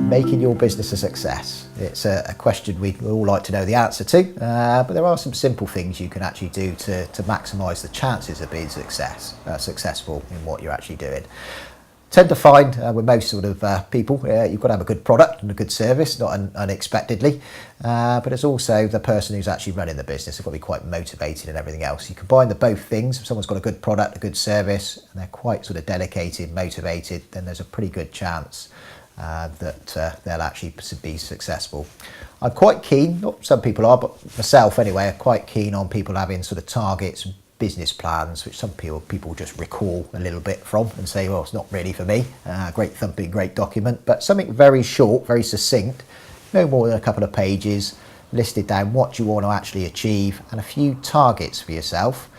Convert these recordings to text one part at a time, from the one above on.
making your business a success? It's a question we all like to know the answer to, but there are some simple things you can actually do to maximise the chances of being successful in what you're actually doing. Tend to find with most sort of people, you've got to have a good product and a good service, not unexpectedly, but it's also the person who's actually running the business. They've got to be quite motivated and everything else. You combine the both things. If someone's got a good product, a good service, and they're quite sort of dedicated, motivated, then there's a pretty good chance that they'll actually be successful. I'm quite keen, not some people are, but myself anyway, I'm quite keen on people having sort of targets, business plans, which some people just recall a little bit from and say, well, it's not really for me. Great thumping, great document, but something very short, very succinct, no more than a couple of pages, listed down what you want to actually achieve and a few targets for yourself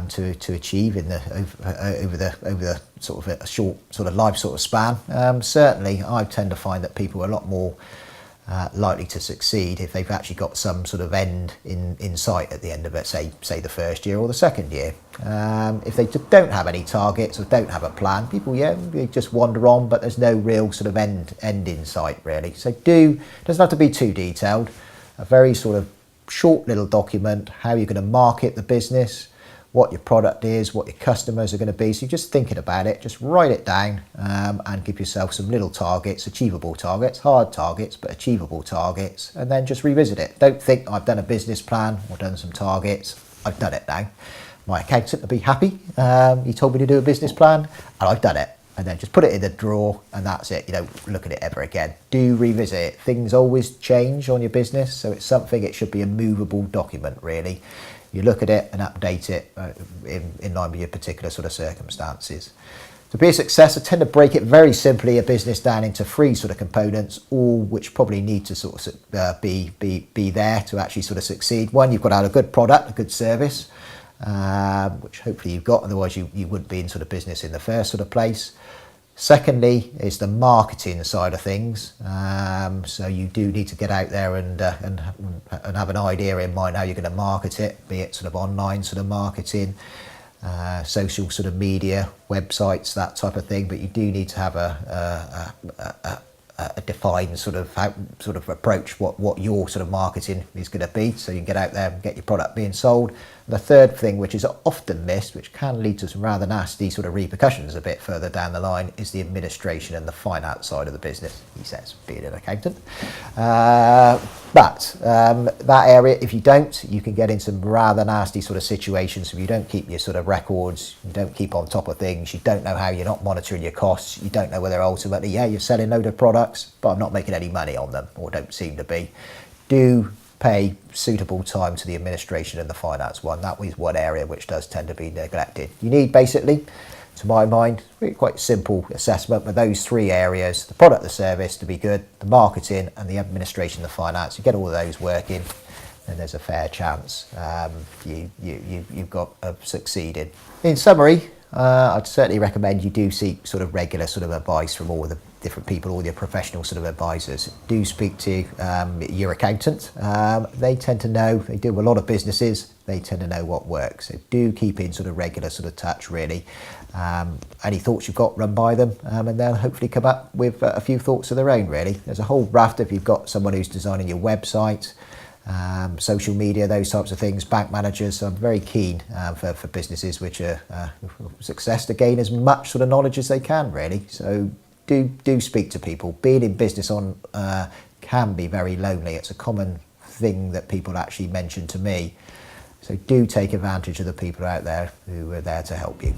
to achieve in over the sort of a short sort of life sort of span. Certainly, I tend to find that people are a lot more likely to succeed if they've actually got some sort of end in sight at the end of it, say the first year or the second year. If they don't have any targets or don't have a plan, people they just wander on, but there's no real sort of end in sight really. So doesn't have to be too detailed. A very sort of short little document, how you're going to market the business, what your product is, what your customers are going to be. So you're just thinking about it, just write it down and give yourself some little targets, achievable targets, hard targets, but achievable targets, and then just revisit it. Don't think I've done a business plan or done some targets. I've done it now. My accountant will be happy. He told me to do a business plan and I've done it. And then just put it in the drawer and that's it. You don't look at it ever again. Do revisit it. Things always change on your business, so it's something, it should be a movable document really. You look at it and update it in line with your particular sort of circumstances. To be a success, I tend to break it very simply, a business down into 3 sort of components, all which probably need to sort of be there to actually sort of succeed. One, you've got to have a good product, a good service, which hopefully you've got, otherwise you wouldn't be in sort of business in the first sort of place. Secondly is the marketing side of things. So you do need to get out there and have an idea in mind how you're going to market it, be it sort of online sort of marketing, social sort of media, websites, that type of thing. But you do need to have a defined sort of approach what your sort of marketing is going to be, so you can get out there and get your product being sold. The third thing, which is often missed, which can lead to some rather nasty sort of repercussions a bit further down the line, is the administration and the finance side of the business, he says, being an accountant. But that area, if you don't, you can get in some rather nasty sort of situations if you don't keep your sort of records, you don't keep on top of things, you don't know how, you're not monitoring your costs, you don't know whether ultimately, you're selling a load of products, but I'm not making any money on them, or don't seem to be. Do pay suitable time to the administration and the finance one. That is one area which does tend to be neglected. You need basically, to my mind, really quite simple assessment with those 3 areas: the product, the service to be good, the marketing and the administration, the finance. You get all of those working, and there's a fair chance you've got succeeded. In summary, I'd certainly recommend you do seek sort of regular sort of advice from all the different people, all your professional sort of advisors. Do speak to your accountant. They tend to know, they do a lot of businesses, they tend to know what works. So do keep in sort of regular sort of touch really. Any thoughts you've got, run by them, and they'll hopefully come up with a few thoughts of their own really. There's a whole raft if you've got someone who's designing your website, social media, those types of things, bank managers. So I'm very keen for businesses which are success to gain as much sort of knowledge as they can really. So do speak to people. Being in business can be very lonely. It's a common thing that people actually mention to me. So do take advantage of the people out there who are there to help you.